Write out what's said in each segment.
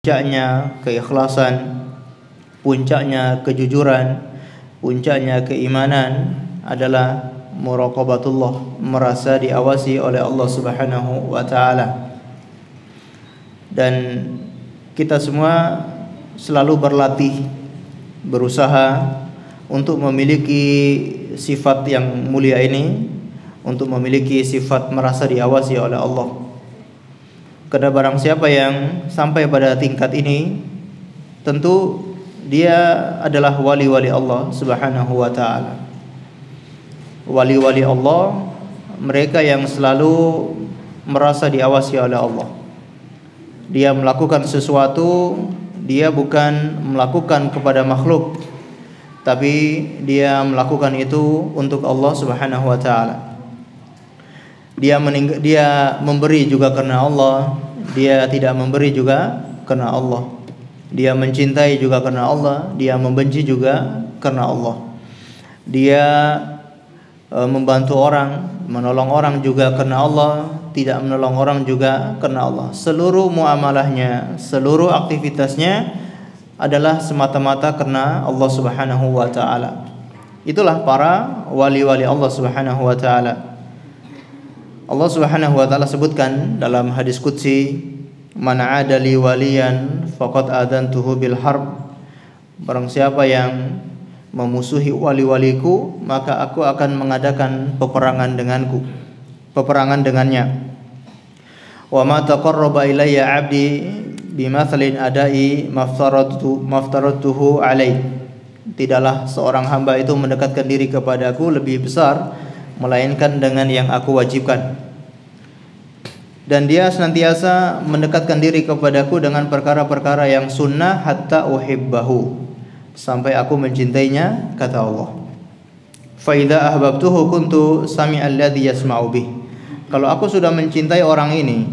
puncaknya keikhlasan, puncaknya kejujuran, puncaknya keimanan adalah muraqabatullah, merasa diawasi oleh Allah Subhanahu wa taala. Dan kita semua selalu berlatih, berusaha untuk memiliki sifat yang mulia ini, untuk memiliki sifat merasa diawasi oleh Allah. Karena barang siapa yang sampai pada tingkat ini, tentu dia adalah wali-wali Allah Subhanahu wa taala. Wali-wali Allah, mereka yang selalu merasa diawasi oleh Allah. Dia melakukan sesuatu, dia bukan melakukan kepada makhluk, tapi dia melakukan itu untuk Allah Subhanahu wa taala. Dia memberi juga karena Allah, dia tidak memberi juga karena Allah. Dia mencintai juga karena Allah, dia membenci juga karena Allah. Dia membantu orang, menolong orang juga karena Allah, tidak menolong orang juga karena Allah. Seluruh muamalahnya, seluruh aktivitasnya adalah semata-mata karena Allah Subhanahu wa taala. Itulah para wali-wali Allah Subhanahu wa taala. Allah Subhanahu wa taala sebutkan dalam hadis qudsi, "Man 'ada li waliyan faqad adantuhu bil harb." Barang siapa yang memusuhi wali-waliku, maka aku akan mengadakan peperangan dengannya. Wa ma taqarraba ilayya 'abdi bimathalin adai maftaratuhu alai. Tidaklah seorang hamba itu mendekatkan diri kepadaku lebih besar melainkan dengan yang aku wajibkan. Dan dia senantiasa mendekatkan diri kepadaku dengan perkara-perkara yang sunnah hatta uhibbahu, sampai aku mencintainya, kata Allah. Fa idza ahbabtuhu kuntu sami'al ladzi yasma'u bih. Kalau aku sudah mencintai orang ini,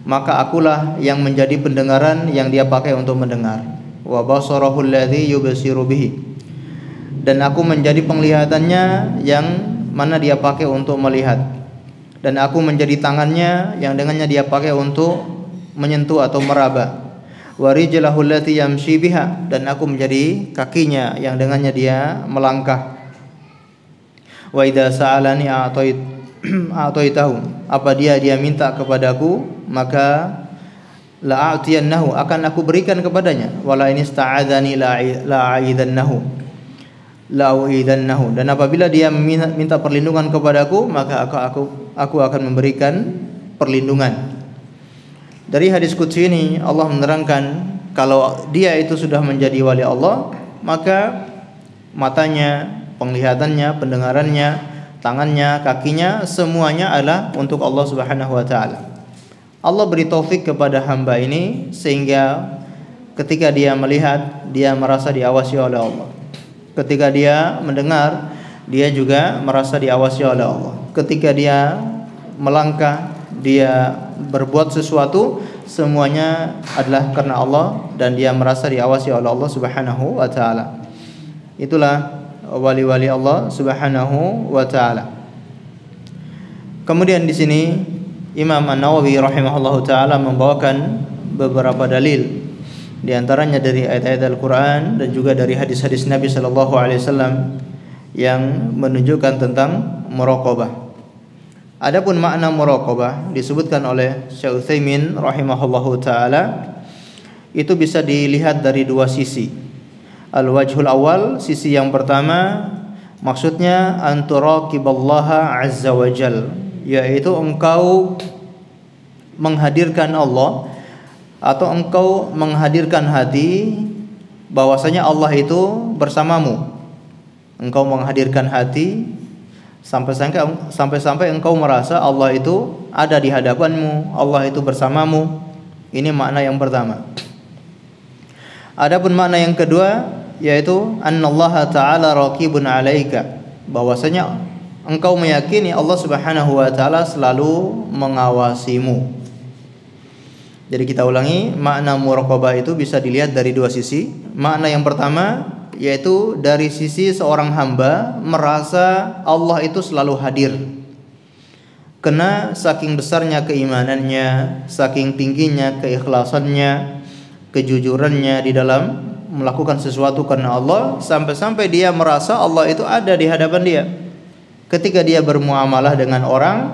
maka akulah yang menjadi pendengaran yang dia pakai untuk mendengar. Wa basarahu alladzi yubsiru bihi. Dan aku menjadi penglihatannya yang mana dia pakai untuk melihat, dan aku menjadi tangannya yang dengannya dia pakai untuk menyentuh atau meraba. Wa rijlahu allati yamshi biha, dan aku menjadi kakinya yang dengannya dia melangkah. Wa idza sa'alani a'taitahu, apa dia minta kepadaku, maka la'atiyannahu, akan aku berikan kepadanya. Wala in ista'adzani la'aidannahu, dan apabila dia minta perlindungan kepadaku, maka aku akan memberikan perlindungan. Dari hadis qudsi ini Allah menerangkan kalau dia itu sudah menjadi wali Allah, maka matanya, penglihatannya, pendengarannya, tangannya, kakinya, semuanya adalah untuk Allah Subhanahu wa taala. Allah beri taufik kepada hamba ini sehingga ketika dia melihat, dia merasa diawasi oleh Allah. Ketika dia mendengar, dia juga merasa diawasi oleh Allah. Ketika dia melangkah, dia berbuat sesuatu, semuanya adalah karena Allah dan dia merasa diawasi oleh Allah Subhanahu wa taala. Itulah wali-wali Allah Subhanahu wa taala. Kemudian di sini Imam An-Nawawi rahimahullahu taala membawakan beberapa dalil, di antaranya dari ayat-ayat Al-Qur'an dan juga dari hadis-hadis Nabi sallallahu alaihi wasallam yang menunjukkan tentang muraqabah. Adapun makna muraqabah disebutkan oleh Syekh Utsaimin rahimahullahu taala, itu bisa dilihat dari dua sisi. Al-wajhul awal, sisi yang pertama, maksudnya anturaqiballaha azza wajal, yaitu engkau menghadirkan Allah, atau engkau menghadirkan hati bahwasanya Allah itu bersamamu. Engkau menghadirkan hati sampai engkau merasa Allah itu ada di hadapanmu, Allah itu bersamamu. Ini makna yang pertama. Adapun makna yang kedua, yaitu annallaha ta'ala raqibun 'alaika, bahwasanya engkau meyakini Allah Subhanahu wa taala selalu mengawasimu. Jadi kita ulangi, makna muraqabah itu bisa dilihat dari dua sisi. Makna yang pertama yaitu dari sisi seorang hamba merasa Allah itu selalu hadir. Karena saking besarnya keimanannya, saking tingginya keikhlasannya, kejujurannya di dalam melakukan sesuatu karena Allah, sampai-sampai dia merasa Allah itu ada di hadapan dia. Ketika dia bermuamalah dengan orang,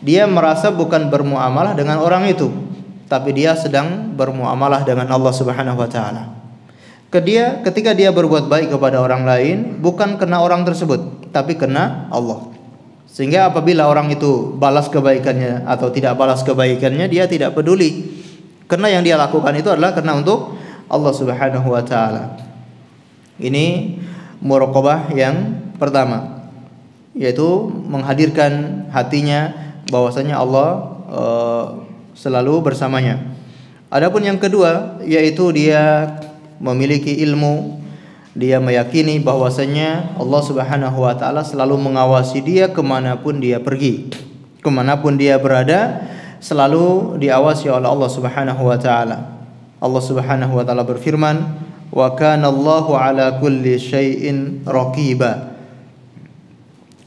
dia merasa bukan bermuamalah dengan orang itu, tapi dia sedang bermuamalah dengan Allah Subhanahu wa taala. Ketika dia berbuat baik kepada orang lain, bukan karena orang tersebut, tapi karena Allah. Sehingga apabila orang itu balas kebaikannya atau tidak balas kebaikannya, dia tidak peduli. Karena yang dia lakukan itu adalah karena untuk Allah Subhanahu wa taala. Ini muraqabah yang pertama, yaitu menghadirkan hatinya bahwasanya Allah selalu bersamanya. Adapun yang kedua, yaitu dia memiliki ilmu, dia meyakini bahwasanya Allah Subhanahu wa taala selalu mengawasi dia kemanapun dia pergi, kemanapun dia berada, selalu diawasi oleh Allah Subhanahu wa taala. Allah Subhanahu wa taala berfirman, "Wa kana Allahu ala kulli syai'in raqiba."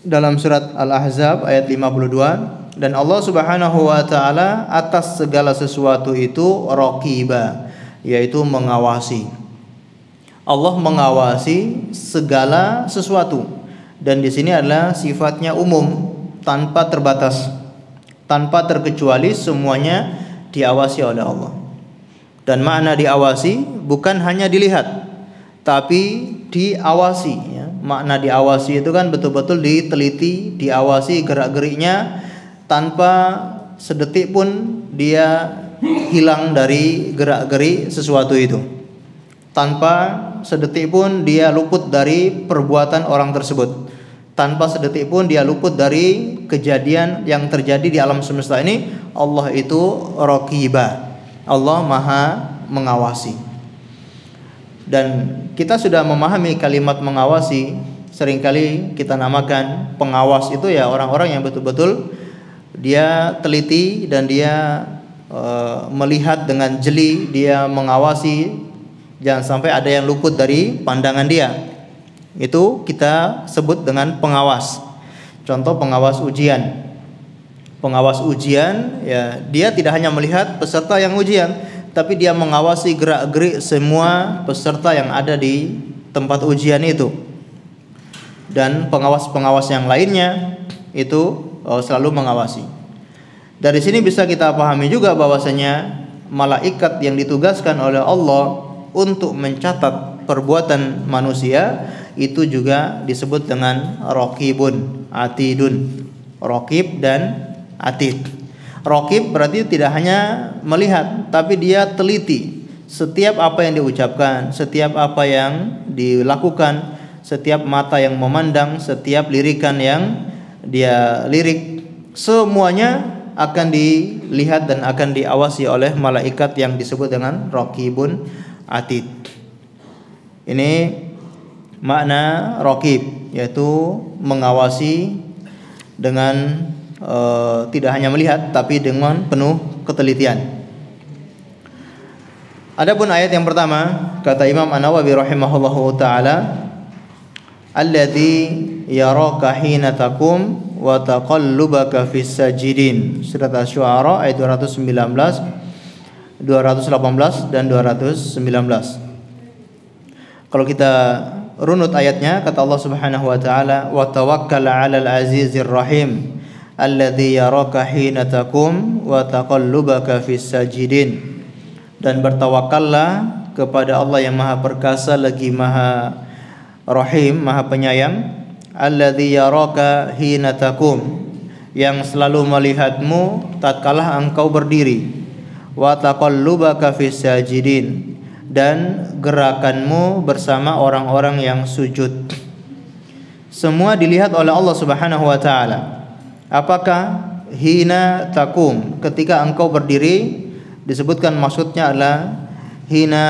Dalam surat Al-Ahzab ayat 52, dan Allah Subhanahu wa taala atas segala sesuatu itu raqiba, yaitu mengawasi. Allah mengawasi segala sesuatu, dan di sini adalah sifatnya umum, tanpa terbatas, tanpa terkecuali, semuanya diawasi oleh Allah. Dan makna diawasi bukan hanya dilihat, tapi diawasi, ya. Makna diawasi itu kan betul-betul diteliti, diawasi gerak-geriknya, tanpa sedetik pun dia hilang dari gerak-gerik sesuatu itu, tanpa sedetik pun dia luput dari perbuatan orang tersebut, tanpa sedetik pun dia luput dari kejadian yang terjadi di alam semesta ini. Allah itu raqiba, Allah maha mengawasi. Dan kita sudah memahami kalimat mengawasi, seringkali kita namakan pengawas itu ya orang-orang yang betul-betul dia teliti dan dia melihat dengan jeli, dia mengawasi jangan sampai ada yang luput dari pandangan dia. Itu kita sebut dengan pengawas. Contoh pengawas ujian. Pengawas ujian, ya, dia tidak hanya melihat peserta yang ujian, tapi dia mengawasi gerak-gerik semua peserta yang ada di tempat ujian itu. Dan pengawas-pengawas yang lainnya itu selalu mengawasi. Dari sini bisa kita pahami juga bahwasanya malaikat yang ditugaskan oleh Allah untuk mencatat perbuatan manusia itu juga disebut dengan raqibun atidun. Raqib dan atid. Raqib berarti tidak hanya melihat, tapi dia teliti setiap apa yang diucapkan, setiap apa yang dilakukan, setiap mata yang memandang, setiap lirikan yang dia lirik, semuanya akan dilihat dan akan diawasi oleh malaikat yang disebut dengan raqibun atid. Ini makna raqib, yaitu mengawasi dengan tidak hanya melihat, tapi dengan penuh ketelitian. Adapun ayat yang pertama, kata Imam An-Nawawi rahimahullahu taala, alladzi yaraka hina taqum wa taqallubaka fis sajidin. Surat Asy-Syu'ara ayat 219, 218 dan 219. Kalau kita runut ayatnya, kata Allah Subhanahu wa taala, wa tawakkal 'alal azizir rahim alladzi yaraka hina taqum wa taqallubaka fis sajidin. Dan bertawakallah kepada Allah yang Maha Perkasa lagi Maha Rahim, Maha Penyayang, alladzi yaraka hina taqum, yang selalu melihatmu tatkala engkau berdiri, wa taqallubaka fis sajidin, dan gerakanmu bersama orang-orang yang sujud. Semua dilihat oleh Allah Subhanahu wa taala. Apakah hina taqum, ketika engkau berdiri, disebutkan maksudnya adalah hina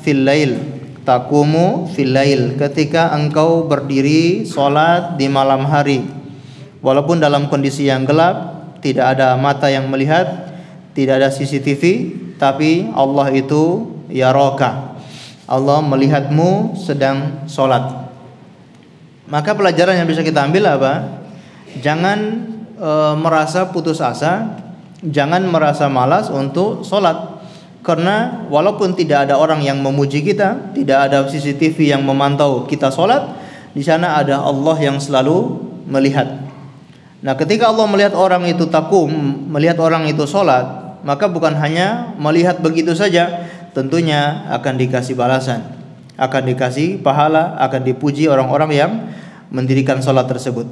fil lail, taqumu fil lail, ketika engkau berdiri salat di malam hari, walaupun dalam kondisi yang gelap, tidak ada mata yang melihat, tidak ada CCTV, tapi Allah itu yaraka, Allah melihatmu sedang salat. Maka pelajaran yang bisa kita ambil apa? Jangan merasa putus asa, jangan merasa malas untuk sholat. Karena walaupun tidak ada orang yang memuji kita, tidak ada CCTV yang memantau kita sholat, di sana ada Allah yang selalu melihat. Nah, ketika Allah melihat orang itu takum, melihat orang itu sholat, maka bukan hanya melihat begitu saja, tentunya akan dikasih balasan, akan dikasih pahala, akan dipuji orang-orang yang mendirikan sholat tersebut.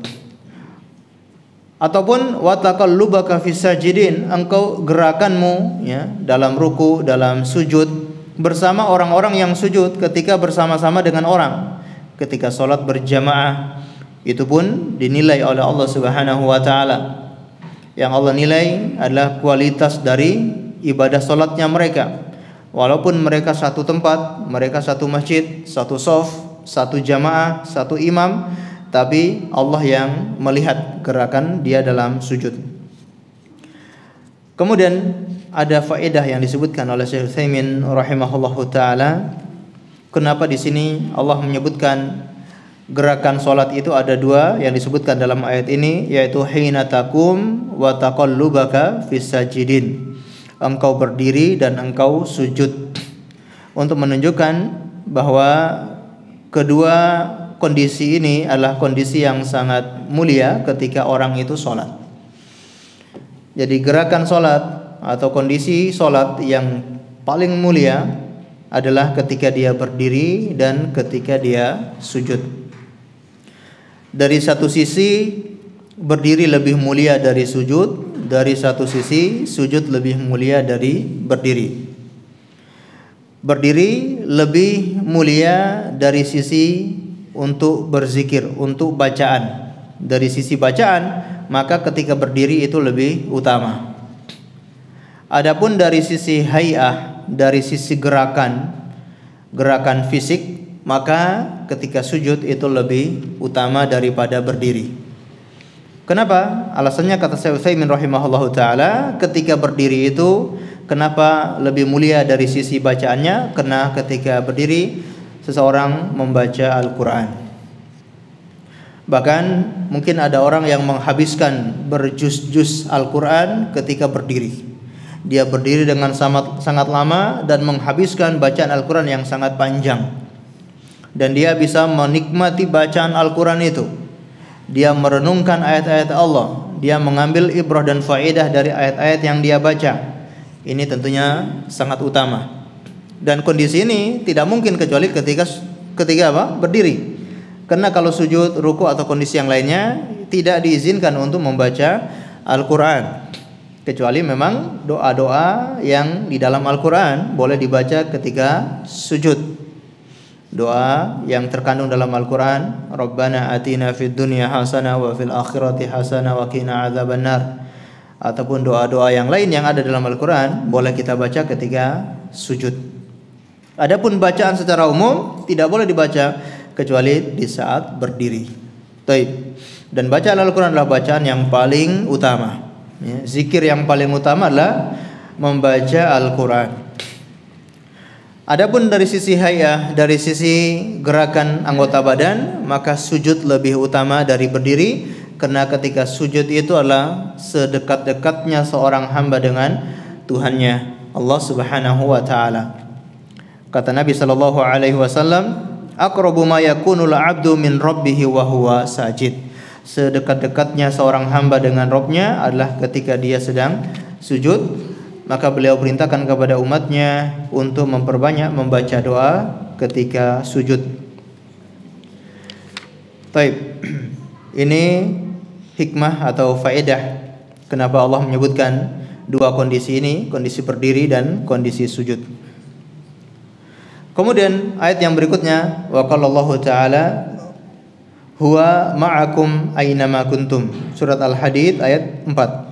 Ataupun wa taqallubaka fis sajidin, engkau gerakanmu ya dalam ruku, dalam sujud bersama orang-orang yang sujud ketika bersama-sama dengan orang. Ketika salat berjamaah, itu pun dinilai oleh Allah Subhanahu wa taala. Yang Allah nilai adalah kualitas dari ibadah salatnya mereka. Walaupun mereka satu tempat, mereka satu masjid, satu shaf, satu jamaah, satu imam, tapi Allah yang melihat gerakan dia dalam sujud. Kemudian ada faedah yang disebutkan oleh Syekh Utsaimin rahimahullahu taala. Kenapa di sini Allah menyebutkan gerakan salat itu ada dua yang disebutkan dalam ayat ini, yaitu hina takum wa taqallubaka fis sajidin. Engkau berdiri dan engkau sujud, untuk menunjukkan bahwa kedua kondisi ini adalah kondisi yang sangat mulia ketika orang itu sholat. Jadi gerakan sholat atau kondisi sholat yang paling mulia adalah ketika dia berdiri dan ketika dia sujud. Dari satu sisi berdiri lebih mulia dari sujud, dari satu sisi sujud lebih mulia dari berdiri. Berdiri lebih mulia dari sisi untuk berzikir, untuk bacaan. Dari sisi bacaan, maka ketika berdiri itu lebih utama. Adapun dari sisi hay'ah, dari sisi gerakan fisik, maka ketika sujud itu lebih utama daripada berdiri. Kenapa? Alasannya kata Syekh Utsaimin rahimahullahu taala, ketika berdiri itu kenapa lebih mulia dari sisi bacaannya? Karena ketika berdiri seseorang membaca Al-Quran. Bahkan mungkin ada orang yang menghabiskan berjuz-juz Al-Quran ketika berdiri. Dia berdiri dengan sangat lama dan menghabiskan bacaan Al-Quran yang sangat panjang. Dan dia bisa menikmati bacaan Al-Quran itu. Dia merenungkan ayat-ayat Allah. Dia mengambil ibrah dan faedah dari ayat-ayat yang dia baca. Ini tentunya sangat utama. Dan kondisi ini tidak mungkin kecuali ketika berdiri. Karena kalau sujud, ruku atau kondisi yang lainnya tidak diizinkan untuk membaca Al-Quran. Kecuali memang doa-doa yang di dalam Al-Quran boleh dibaca ketika sujud. Doa yang terkandung dalam Al-Quran, Rabbana atina fid dunya hasanah wa fil akhirati hasanah wa qina adzabannar. Ataupun doa-doa yang lain yang ada dalam Al-Quran boleh kita baca ketika sujud. Adapun bacaan secara umum tidak boleh dibaca kecuali di saat berdiri. Taib. Dan bacaan Al-Quran adalah bacaan yang paling utama. Ya, zikir yang paling utama adalah membaca Al-Quran. Adapun dari sisi hayah, dari sisi gerakan anggota badan, maka sujud lebih utama dari berdiri, karena ketika sujud itu adalah sedekat-dekatnya seorang hamba dengan Tuhannya, Allah Subhanahu wa taala. Kata Nabi sallallahu alaihi wasallam, aqrabu ma yakunul 'abdu min rabbih wa huwa sajid. Sedekat-dekatnya seorang hamba dengan Rabb-nya adalah ketika dia sedang sujud. Maka beliau perintahkan kepada umatnya untuk memperbanyak membaca doa ketika sujud. Baik. Ini hikmah atau faedah kenapa Allah menyebutkan dua kondisi ini, kondisi berdiri dan kondisi sujud. Kemudian ayat yang berikutnya, wa qala Allah Ta'ala huwa ma'akum aynama kuntum. Surat Al-Hadid ayat 4.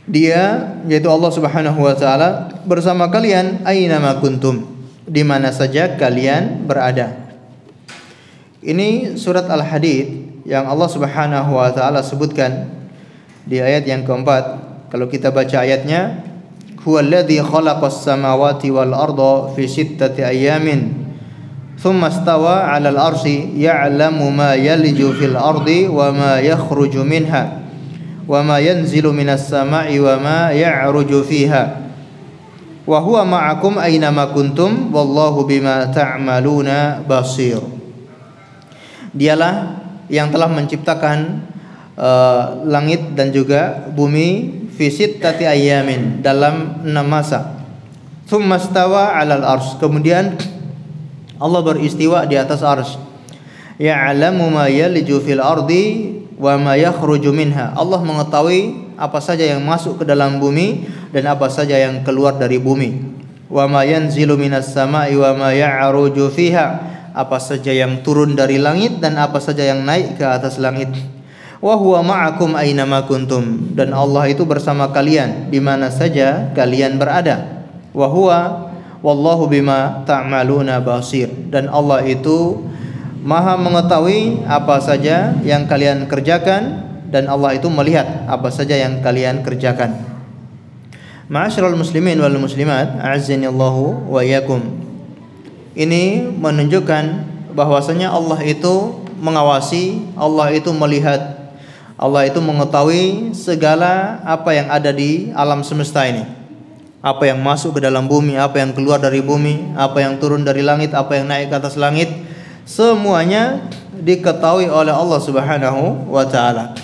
Dia, yaitu Allah Subhanahu wa taala, bersama kalian aynama kuntum, di mana saja kalian berada. Ini surat Al-Hadid yang Allah Subhanahu wa taala sebutkan di ayat yang keempat. Kalau kita baca ayatnya, huwallazi khalaqas samawati wal arda fi sittati ayamin thumma istawa 'alal arsy ya'lamu ma yaliju fil ardi wa ma yakhruju minha wa ma yanzilu minas sama'i wa ma ya'ruju fiha wa huwa ma'akum aynama kuntum wallahu bima ta'maluna basir. Dialah yang telah menciptakan langit dan juga bumi fi sittati ayyamin, dalam 6 masa. Tsumma stawa 'alal arsy, kemudian Allah beristiwa di atas arsy. Ya'lamu ma yaliju fil ardi wa ma yakhruju minha, Allah mengetahui apa saja yang masuk ke dalam bumi dan apa saja yang keluar dari bumi. Wa ma yanzilu minas sama'i wa ma ya'ruju fiha, apa saja yang turun dari langit dan apa saja yang naik ke atas langit. Wa huwa ma'akum aynama kuntum, dan Allah itu bersama kalian di mana saja kalian berada. Wa huwa wallahu bima ta'maluna basir, dan Allah itu Maha mengetahui apa saja yang kalian kerjakan, dan Allah itu melihat apa saja yang kalian kerjakan. Ma'asyiral muslimin wal muslimat, a'azzanillahu wa iyyakum. Ini menunjukkan bahwasanya Allah itu mengawasi, Allah itu melihat, Allah itu mengetahui segala apa yang ada di alam semesta ini. Apa yang masuk ke dalam bumi, apa yang keluar dari bumi, apa yang turun dari langit, apa yang naik ke atas langit, semuanya diketahui oleh Allah Subhanahu wa taala.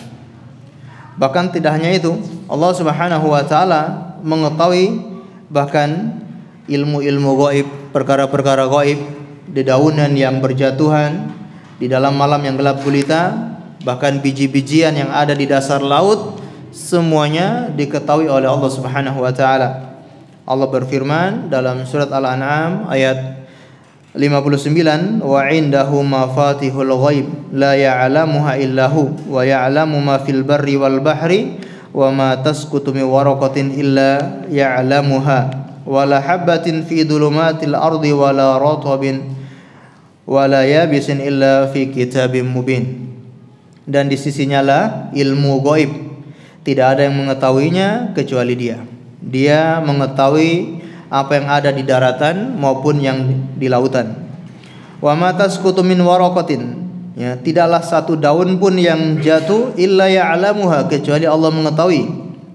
Bahkan tidak hanya itu, Allah Subhanahu wa taala mengetahui bahkan ilmu-ilmu gaib, perkara-perkara gaib, dedaunan yang berjatuhan di dalam malam yang gelap gulita, bahkan biji-bijian yang ada di dasar laut, semuanya diketahui oleh Allah Subhanahu wa taala. Allah berfirman dalam surat Al-An'am ayat 59, wa indahu mafatihul ghaib la ya'lamuha illahu wa ya'lamu ma fil barri wal bahri wa ma tasqutu min waraqatin illa ya'lamuha wa la habatin fi dhulumatil ardi wa la ratabin wa la yabisin illa fi kitabim mubin. Dan di sisinya lah ilmu gaib, tidak ada yang mengetahuinya kecuali Dia. Dia mengetahui apa yang ada di daratan maupun yang di lautan. Wa ma tasqutu min waraqatin, ya, tidaklah satu daun pun yang jatuh illa ya'lamuha, kecuali Allah mengetahui.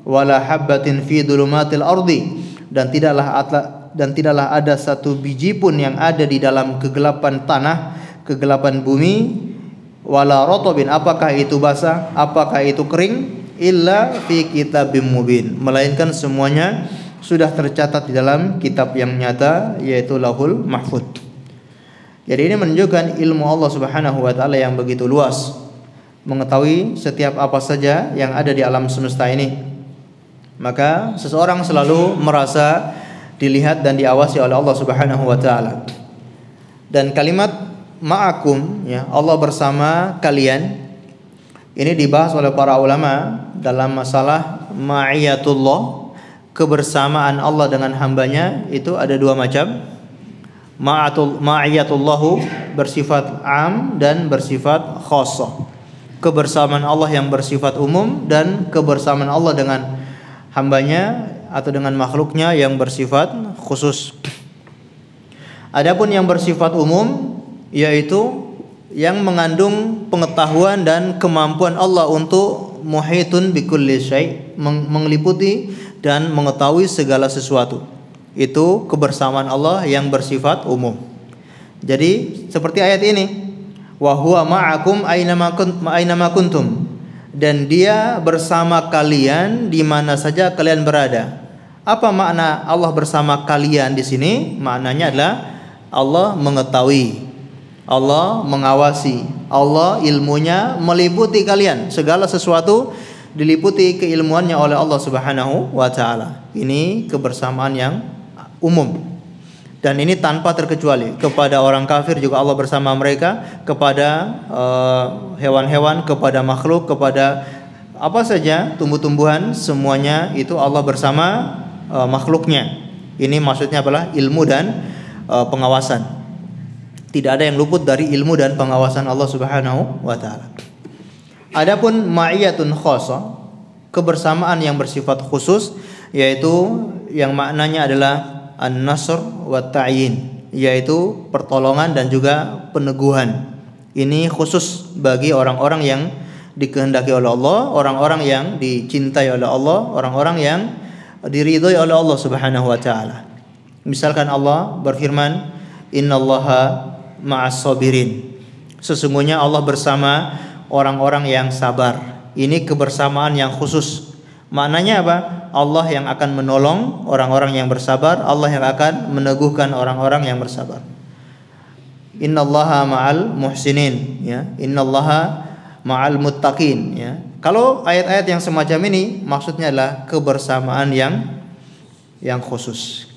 Wala habbatin fi dhulumatil ardi, dan tidaklah ada satu biji pun yang ada di dalam kegelapan tanah, kegelapan bumi. Wala ratabin, apakah itu basah, apakah itu kering, illa fi kitabim mubin, melainkan semuanya sudah tercatat di dalam kitab yang nyata, yaitu Lauhul Mahfuz. Jadi ini menunjukkan ilmu Allah Subhanahu wa taala yang begitu luas, mengetahui setiap apa saja yang ada di alam semesta ini. Maka seseorang selalu merasa dilihat dan diawasi oleh Allah Subhanahu wa taala. Dan kalimat ma'akum, ya, Allah bersama kalian, ini dibahas oleh para ulama dalam masalah ma'iyatullah, kebersamaan Allah dengan hambanya itu ada 2 macam. Ma'iyatullahu bersifat am dan bersifat khassah. Kebersamaan Allah yang bersifat umum dan kebersamaan Allah dengan hambanya atau dengan makhluknya yang bersifat khusus. Adapun yang bersifat umum, yaitu yang mengandung pengetahuan dan kemampuan Allah untuk muhitun bikulli syai', meliputi dan mengetahui segala sesuatu. Itu kebersamaan Allah yang bersifat umum. Jadi seperti ayat ini, wa huwa ma'akum aynama kuntum, dan Dia bersama kalian di mana saja kalian berada. Apa makna Allah bersama kalian di sini? Maknanya adalah Allah mengetahui, Allah mengawasi, Allah ilmunya meliputi kalian, segala sesuatu diliputi keilmuannya oleh Allah Subhanahu wa taala. Ini kebersamaan yang umum, dan ini tanpa terkecuali. Kepada orang kafir juga Allah bersama mereka, kepada hewan-hewan, kepada makhluk, kepada apa saja, tumbuh-tumbuhan, semuanya itu Allah bersama makhluknya. Ini maksudnya adalah ilmu dan pengawasan. Tidak ada yang luput dari ilmu dan pengawasan Allah Subhanahu wa taala. Adapun ma'iyatun khassah, kebersamaan yang bersifat khusus, yaitu yang maknanya adalah an-nasr wa ta'yin, yaitu pertolongan dan juga peneguhan. Ini khusus bagi orang-orang yang dikehendaki oleh Allah, orang-orang yang dicintai oleh Allah, orang-orang yang diridhai oleh Allah Subhanahu wa taala. Misalkan Allah berfirman, innallaha ma'as sabirin. Sesungguhnya Allah bersama orang-orang yang sabar. Ini kebersamaan yang khusus. Maknanya apa? Allah yang akan menolong orang-orang yang bersabar, Allah yang akan meneguhkan orang-orang yang bersabar. Innallaha ma'al muhsinin, ya. Innallaha ma'al muttaqin, ya. Kalau ayat-ayat yang semacam ini maksudnya adalah kebersamaan yang khusus.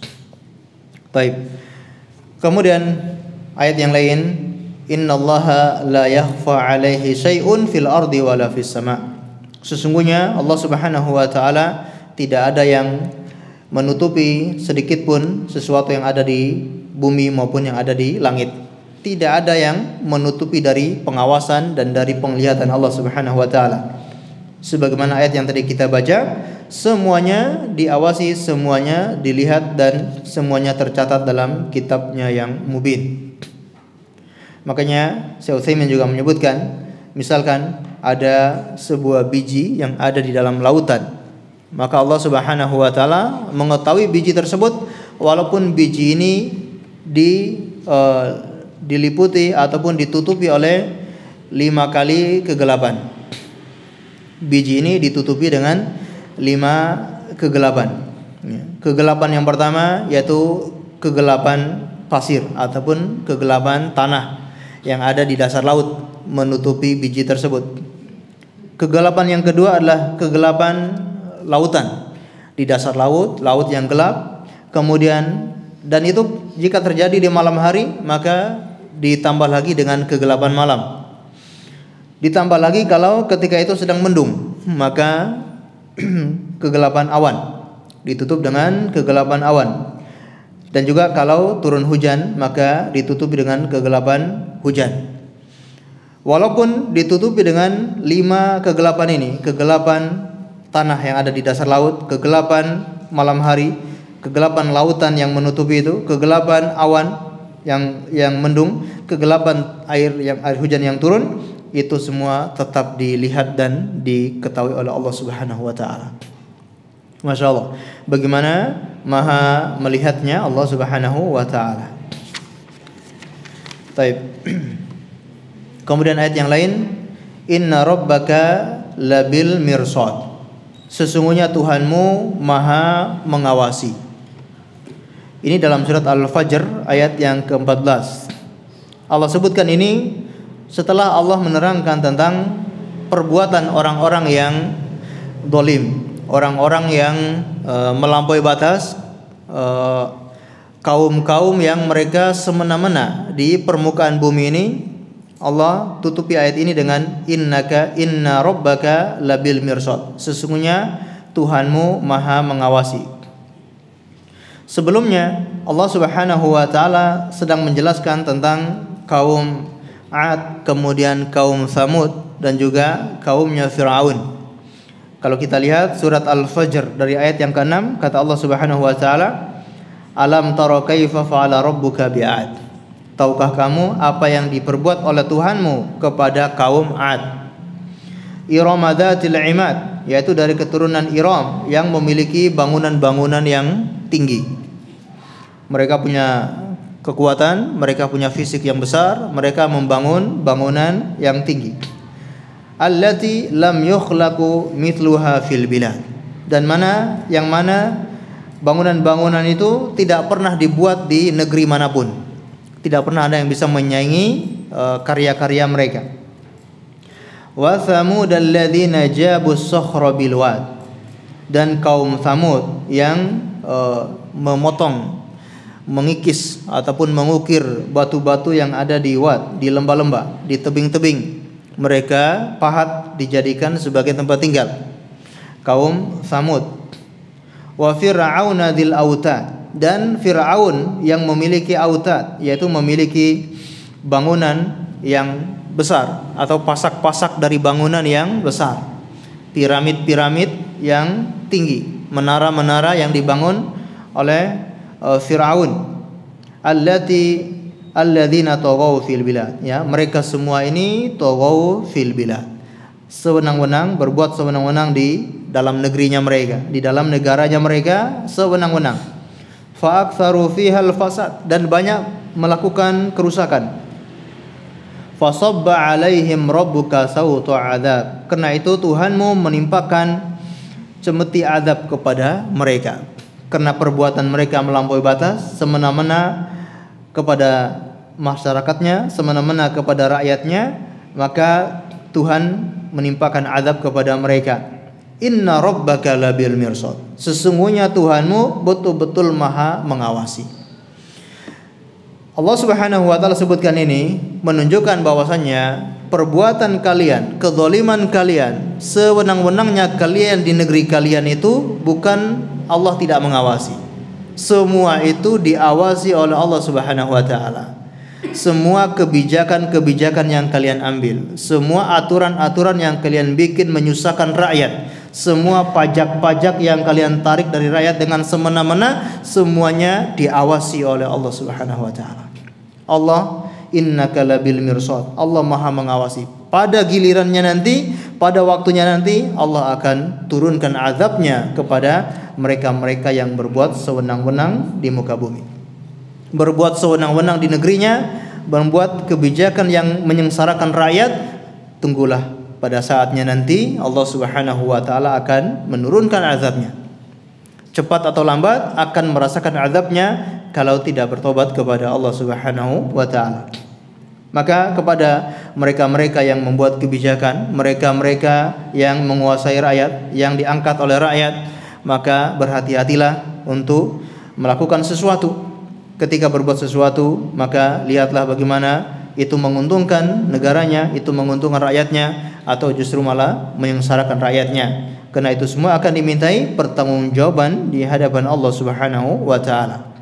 Baik. Kemudian ayat yang lain, innallaha la yakhfa 'alaihi syai'un fil ardi wala fis sama'. Sesungguhnya Allah Subhanahu wa taala tidak ada yang menutupi sedikit pun sesuatu yang ada di bumi maupun yang ada di langit. Tidak ada yang menutupi dari pengawasan dan dari penglihatan Allah Subhanahu wa taala. Sebagaimana ayat yang tadi kita baca, semuanya diawasi, semuanya dilihat dan semuanya tercatat dalam kitabnya yang mubin. Makanya Syekh Utsaimin juga menyebutkan, misalkan ada sebuah biji yang ada di dalam lautan, maka Allah Subhanahu wa taala mengetahui biji tersebut walaupun biji ini diliputi ataupun ditutupi oleh 5 kali kegelapan. Biji ini ditutupi dengan 5 kegelapan. Kegelapan yang pertama yaitu kegelapan pasir ataupun kegelapan tanah yang ada di dasar laut menutupi biji tersebut. Kegelapan yang kedua adalah kegelapan lautan, di dasar laut yang gelap. Kemudian, dan itu jika terjadi di malam hari, maka ditambah lagi dengan kegelapan malam. Ditambah lagi kalau ketika itu sedang mendung, maka kegelapan awan, ditutup dengan kegelapan awan. Dan juga kalau turun hujan, maka ditutupi dengan kegelapan hujan. Walaupun ditutupi dengan 5 kegelapan ini, kegelapan tanah yang ada di dasar laut, kegelapan malam hari, kegelapan lautan yang menutupi itu, kegelapan awan yang mendung, kegelapan air hujan yang turun, itu semua tetap dilihat dan diketahui oleh Allah Subhanahu wa taala. Masya Allah, bagaimana maha melihatnya Allah Subhanahu wa taala. Baik. Kemudian ayat yang lain, inna rabbaka labil mirsad. Sesungguhnya Tuhanmu maha mengawasi. Ini dalam surat Al-Fajr ayat yang ke-14. Allah sebutkan ini setelah Allah menerangkan tentang perbuatan orang-orang yang zalim, orang-orang yang melampaui batas, kaum-kaum yang mereka semena-mena di permukaan bumi ini. Allah tutupi ayat ini dengan inna rabbaka labil mirsad. Sesungguhnya Tuhanmu maha mengawasi. Sebelumnya Allah Subhanahu wa taala sedang menjelaskan tentang kaum Ad, kemudian kaum Tsamud dan juga kaumnya Firaun. Kalau kita lihat surat Al-Fajr dari ayat yang ke-6, kata Allah Subhanahu wa taala, alam tara kaifa fa'ala rabbuka bi'ad. Tahukah kamu apa yang diperbuat oleh Tuhanmu kepada kaum Ad? Iram dzatil imad, yaitu dari keturunan Iram yang memiliki bangunan-bangunan yang tinggi. Mereka punya kekuatan, mereka punya fisik yang besar, mereka membangun bangunan yang tinggi. Allati lam yukhlaqu mithluha fil bilad. Dan mana bangunan-bangunan itu tidak pernah dibuat di negeri manapun. Tidak pernah ada yang bisa menyaingi karya-karya mereka. Wa thamud alladzina jabus sakhra bil wad. Dan kaum Tsamud yang mengikis ataupun mengukir batu-batu yang ada di wad, di lembah-lembah, di tebing-tebing. Mereka pahat dijadikan sebagai tempat tinggal. Kaum Tsamud. Wa fir'auna dzil autad, dan Fir'aun yang memiliki autad, yaitu memiliki bangunan yang besar atau pasak-pasak dari bangunan yang besar. Piramid-piramid yang tinggi, menara-menara yang dibangun oleh Fir'aun. Alladzina taghaw fil bilad, ya, mereka semua ini taghaw fil bilad, sewenang-wenang, berbuat sewenang-wenang di dalam negerinya mereka, di dalam negaranya mereka, sewenang-wenang. fa aktsaru fiha al-fasad, dan banyak melakukan kerusakan. Fasabba 'alaihim rabbuka sawta 'adzab, karena itu Tuhanmu menimpakan cemeti azab kepada mereka karena perbuatan mereka melampaui batas, semena-mena kepada masyarakatnya, semena-mena kepada rakyatnya, maka Tuhan menimpakan azab kepada mereka. Inna rabbaka labil mirsad, sesungguhnya Tuhanmu betul-betul maha mengawasi. Allah Subhanahu wa taala sebutkan ini menunjukkan bahwasannya perbuatan kalian, kezaliman kalian, sewenang-wenangnya kalian di negeri kalian itu bukan Allah tidak mengawasi. Semua itu diawasi oleh Allah Subhanahu wa taala. Semua kebijakan-kebijakan yang kalian ambil, semua aturan-aturan yang kalian bikin menyusahkan rakyat, semua pajak-pajak yang kalian tarik dari rakyat dengan semena-mena, semuanya diawasi oleh Allah Subhanahu wa taala. Allah, innaka labil mirsad, Allah maha mengawasi. Pada gilirannya nanti, pada waktunya nanti, Allah akan turunkan azabnya kepada mereka-mereka yang berbuat sewenang-wenang di muka bumi, berbuat sewenang-wenang di negerinya, membuat kebijakan yang menyengsarakan rakyat. Tunggulah, pada saatnya nanti Allah Subhanahu wa taala akan menurunkan azabnya. Cepat atau lambat akan merasakan azabnya kalau tidak bertobat kepada Allah Subhanahu wa taala. Maka kepada mereka-mereka yang membuat kebijakan, mereka-mereka yang menguasai rakyat, yang diangkat oleh rakyat, maka berhati-hatilah untuk melakukan sesuatu. Ketika berbuat sesuatu, maka lihatlah bagaimana itu menguntungkan negaranya, itu menguntungkan rakyatnya, atau justru malah menyengsarakan rakyatnya. Karena itu semua akan dimintai pertanggungjawaban di hadapan Allah Subhanahu wa taala.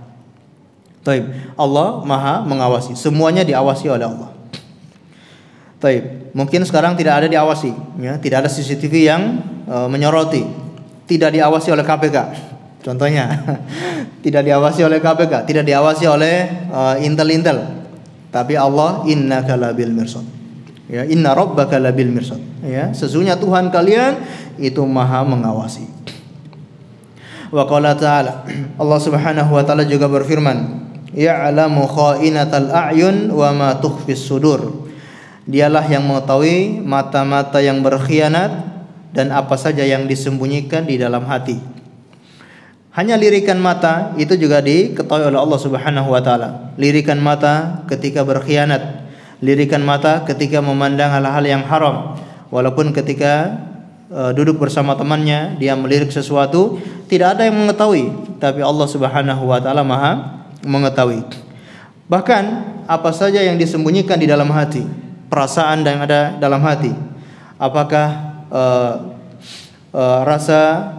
Taib. Allah maha mengawasi, semuanya diawasi oleh Allah. Taib. Mungkin sekarang tidak ada diawasi, ya, tidak ada CCTV yang menyoroti, tidak diawasi oleh KPK. Contohnya, tidak diawasi oleh KPK, tidak diawasi oleh intel-intel. Tapi Allah, innaka labil mirsad. Ya, inna rabbaka labil mirsad. Ya, sesungguhnya Tuhan kalian itu maha mengawasi. Wa qala ta'ala, Allah Subhanahu wa taala juga berfirman, ya'lamu kha'inatal a'yun wa ma tukhfis sudur. Dialah yang mengetahui mata-mata yang berkhianat dan apa saja yang disembunyikan di dalam hati. Hanya lirikan mata itu juga diketahui oleh Allah Subhanahu wa taala. Lirikan mata ketika berkhianat, lirikan mata ketika memandang hal-hal yang haram, walaupun ketika duduk bersama temannya dia melirik sesuatu, tidak ada yang mengetahui, tapi Allah Subhanahu wa taala maha mengetahui. Bahkan apa saja yang disembunyikan di dalam hati, perasaan yang ada dalam hati, apakah rasa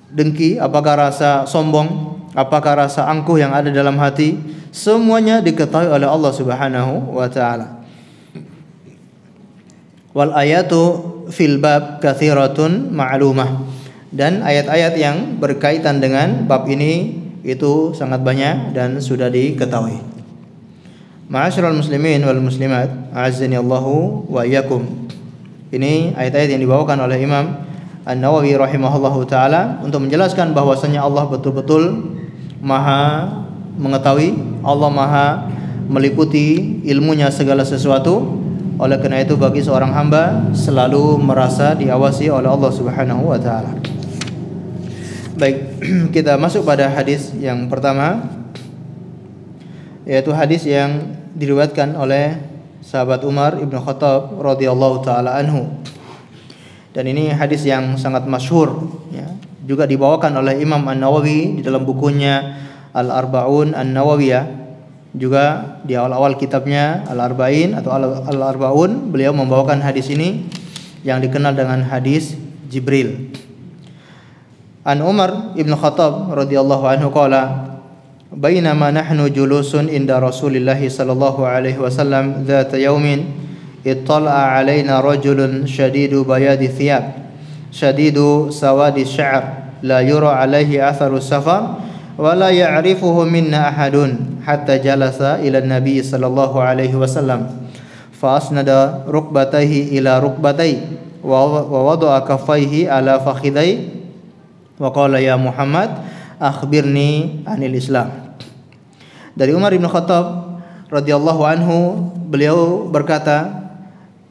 dengki, apakah rasa sombong, apakah rasa angkuh yang ada dalam hati, semuanya diketahui oleh Allah Subhanahu wa taala. Wal ayatu fil bab katsiratun ma'lumah, dan ayat-ayat yang berkaitan dengan bab ini itu sangat banyak dan sudah diketahui. Ma'asyiral muslimin wal muslimat, a'azzani Allahu wa iyyakum. Ini ayat-ayat yang dibawakan oleh Imam An-Nawawi rahimahullahu taala untuk menjelaskan bahwasanya Allah betul-betul maha mengetahui, Allah maha meliputi ilmunya segala sesuatu. Oleh karena itu bagi seorang hamba selalu merasa diawasi oleh Allah Subhanahu wa taala. Baik, kita masuk pada hadis yang pertama, yaitu hadis yang diriwayatkan oleh sahabat Umar Ibn Khattab radhiyallahu taala anhu. Dan ini hadis yang sangat masyhur, ya. Juga dibawakan oleh Imam An-Nawawi di dalam bukunya Al-Arba'un An-Nawawiyah. Juga di awal-awal kitabnya Al-Arba'in atau Al-Arba'un, beliau membawakan hadis ini yang dikenal dengan hadis Jibril. An Umar Ibn Khattab radhiyallahu anhu qala, bainama nahnu julusun inda Rasulillah sallallahu alaihi wasallam dzata yaumin ittala'a alaina rajulun shadidu bayadi thiyab shadidu sawadi sya'r la yura alaihi atharu safar wa la ya'rifuhu minna ahadun hatta jalasa ila nabi sallallahu alaihi wasallam fa asnada rukbatayhi ila rukbatayhi wa wada'a kaffayhi ala fakhidayhi wa qala ya Muhammad akhbirni anil Islam. Dari Umar bin Khattab radhiyallahu anhu, beliau berkata,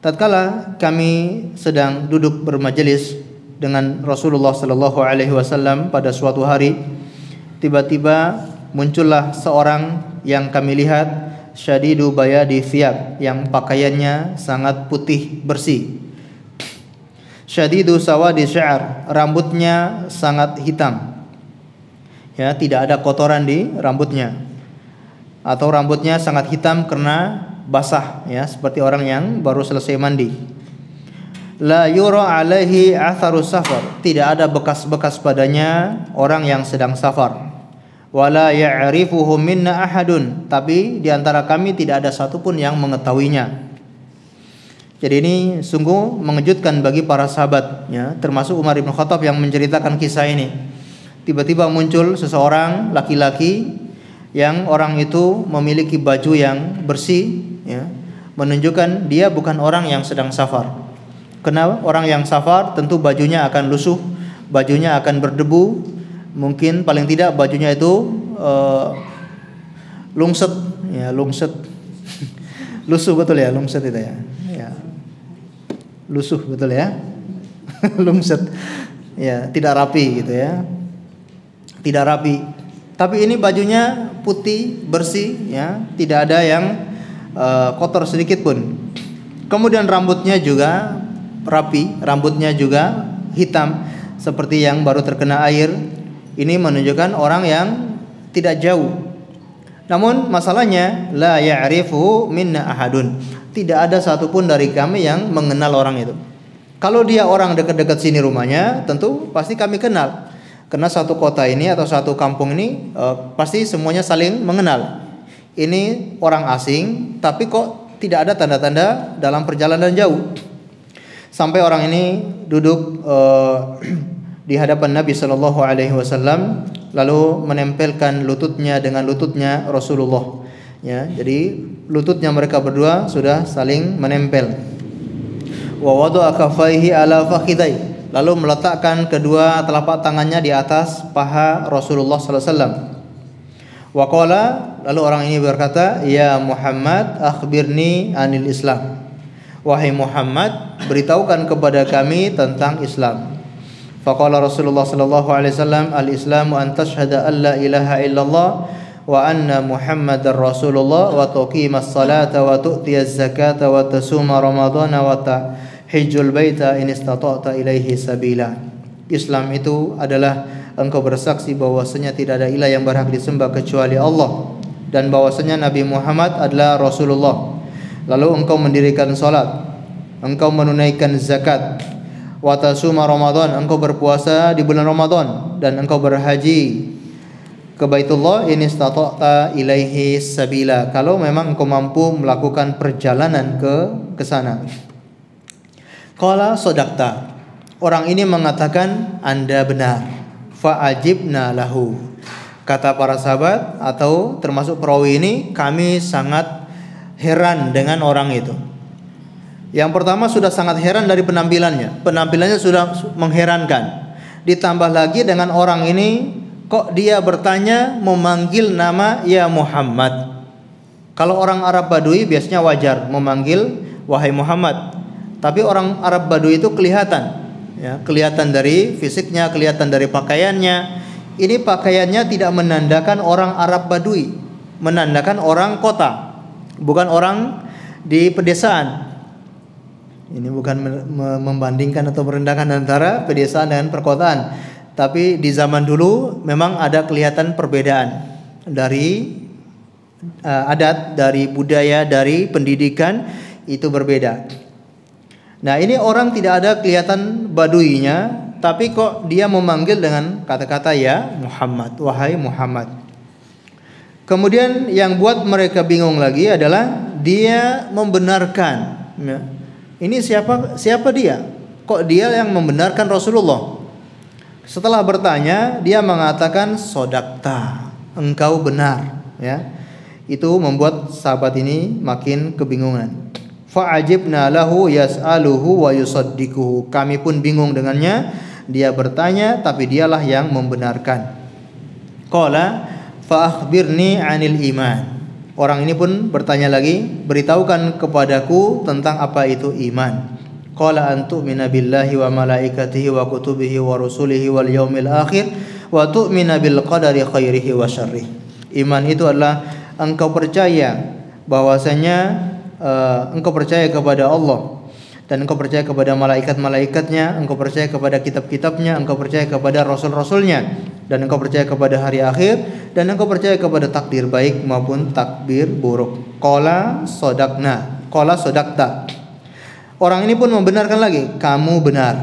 tatkala kami sedang duduk bermajelis dengan Rasulullah sallallahu alaihi wasallam pada suatu hari, tiba-tiba muncullah seorang yang kami lihat syadidu bayadi thiyab, yang pakaiannya sangat putih bersih. Syadidu sawadi sya'r, rambutnya sangat hitam. Ya, tidak ada kotoran di rambutnya. Atau rambutnya sangat hitam karena basah, ya, seperti orang yang baru selesai mandi. La yura alaihi atharus safar, tidak ada bekas-bekas padanya orang yang sedang safar. Wala ya'rifuhu minna ahadun, tapi di antara kami tidak ada satupun yang mengetahuinya. Jadi ini sungguh mengejutkan bagi para sahabat, ya, termasuk Umar bin Khattab yang menceritakan kisah ini. Tiba-tiba muncul seseorang laki-laki yang orang itu memiliki baju yang bersih, ya, menunjukkan dia bukan orang yang sedang safar. Karena orang yang safar tentu bajunya akan lusuh, bajunya akan berdebu, mungkin paling tidak bajunya itu lungset, ya, lungset. Lusuh betul ya, lungset itu ya. Ya. Lusuh betul ya. Lungset. Ya, tidak rapi gitu ya. Tidak rapi. Tapi ini bajunya putih, bersih, ya, tidak ada yang kotor sedikit pun. Kemudian rambutnya juga rapi, rambutnya juga hitam seperti yang baru terkena air. Ini menunjukkan orang yang tidak jauh. Namun masalahnya la ya'rifu minna ahadun. Tidak ada satupun dari kami yang mengenal orang itu. Kalau dia orang dekat-dekat sini rumahnya, tentu pasti kami kenal. Karena satu kota ini atau satu kampung ini pasti semuanya saling mengenal. Ini orang asing, tapi kok tidak ada tanda-tanda dalam perjalanan jauh. Sampai orang ini duduk di hadapan Nabi Sallallahu Alaihi Wasallam, lalu menempelkan lututnya dengan lututnya Rasulullah. Ya, jadi lututnya mereka berdua sudah saling menempel. Wa wada'a kaffaihi ala fakhidai, lalu meletakkan kedua telapak tangannya di atas paha Rasulullah sallallahu alaihi wasallam. Wa qala, lalu orang ini berkata, "Ya Muhammad, akhbirni anil Islam." Wahai Muhammad, beritahukan kepada kami tentang Islam. Faqala Rasulullah sallallahu alaihi wasallam, "Al-Islamu an tashhada an la ilaha illallah wa anna Muhammadar Rasulullah wa tuqimas salata wa tu'tiyaz zakata wa tasuma ramadhana wa tahijjul baita in istata'ta ilaihi sabila." Islam itu adalah engkau bersaksi bahwasanya tidak ada ilah yang berhak disembah kecuali Allah dan bahwasanya Nabi Muhammad adalah Rasulullah. Lalu engkau mendirikan salat, engkau menunaikan zakat, wa tasuma Ramadan, engkau berpuasa di bulan Ramadan, dan engkau berhaji ke Baitullah in istata'ta ilaihi sabila, kalau memang engkau mampu melakukan perjalanan ke sana. Qala sadaqta, orang ini mengatakan Anda benar. Fa ajibna lahu, kata para sahabat atau termasuk perawi ini, kami sangat heran dengan orang itu. Yang pertama sudah sangat heran dari penampilannya. Penampilannya sudah mengherankan. Ditambah lagi dengan orang ini, kok dia bertanya memanggil nama ya Muhammad. Kalau orang Arab Badui biasanya wajar memanggil wahai Muhammad. Tapi orang Arab Badui itu kelihatan, ya, kelihatan dari fisiknya, kelihatan dari pakaiannya. Ini pakaiannya tidak menandakan orang Arab Badui, menandakan orang kota, bukan orang di pedesaan. Ini bukan membandingkan atau merendahkan antara pedesaan dengan perkotaan, tapi di zaman dulu memang ada kelihatan perbedaan dari adat, dari budaya, dari pendidikan, itu berbeda. Nah, ini orang tidak ada kelihatan baduinya, tapi kok dia memanggil dengan kata-kata ya Muhammad, wahai Muhammad. Kemudian yang buat mereka bingung lagi adalah dia membenarkan, ya. Ini siapa dia? Kok dia yang membenarkan Rasulullah? Setelah bertanya, dia mengatakan sodakta, engkau benar, ya. Itu membuat sahabat ini makin kebingungan. Fa'ajibna lahu yas'aluhu wa yusaddiquhu, kami pun bingung dengannya. Dia bertanya tapi dialah yang membenarkan. Qala fa akhbirni 'anil iman. Orang ini pun bertanya lagi, beritahukan kepadaku tentang apa itu iman. Qala an tu'mina billahi wa malaikatihi wa kutubihi wa rusulihi wal yaumil akhir wa tu'mina bil qadari khairihi wa syarrihi. Iman itu adalah engkau percaya bahwasanya engkau percaya kepada Allah, dan engkau percaya kepada malaikat-malaikatnya, engkau percaya kepada kitab-kitabnya, engkau percaya kepada rasul-rasulnya, dan engkau percaya kepada hari akhir, dan engkau percaya kepada takdir baik maupun takdir buruk. Qala sadaqna, qala sadaqta. Orang ini pun membenarkan lagi, kamu benar.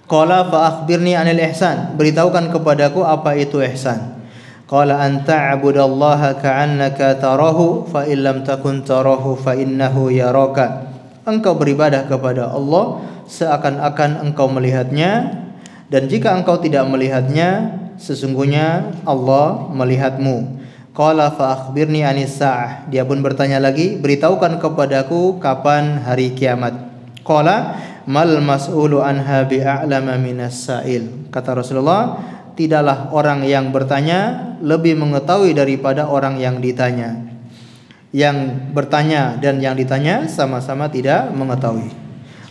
Qala fa akhbirni 'anil ihsan, beritahukan kepadaku apa itu ihsan. Qala an ta'budallaha ka'annaka tarahu fa illam takun tarahu fa innahu yaraka. Engkau beribadah kepada Allah seakan-akan engkau melihatnya, dan jika engkau tidak melihatnya, sesungguhnya Allah melihatmu. Qala fa akhbirni 'anis sa'ah. Dia pun bertanya lagi, beritahukan kepadaku kapan hari kiamat. Qala mal mas'ulu anha bi'a'lama minas sa'il. Kata Rasulullah, tidaklah orang yang bertanya lebih mengetahui daripada orang yang ditanya. Yang bertanya dan yang ditanya sama-sama tidak mengetahui.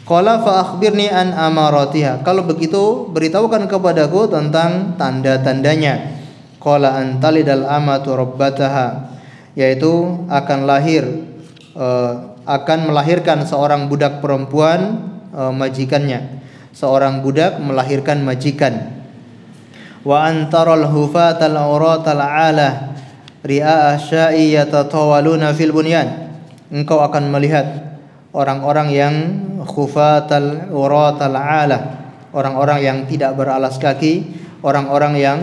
Qala fa akhbirni an amaratiha. Kalau begitu, beritahukan kepadaku tentang tanda-tandanya. Qala an talidal amatu rabbataha, yaitu akan melahirkan seorang budak perempuan majikannya. Seorang budak melahirkan majikan. Wa antaral hufatal auratal alah ri'a asya'i yatatawaluna fil bunyan. Engkau akan melihat orang-orang yang khufatal auratal alah, orang-orang yang tidak beralas kaki, orang-orang yang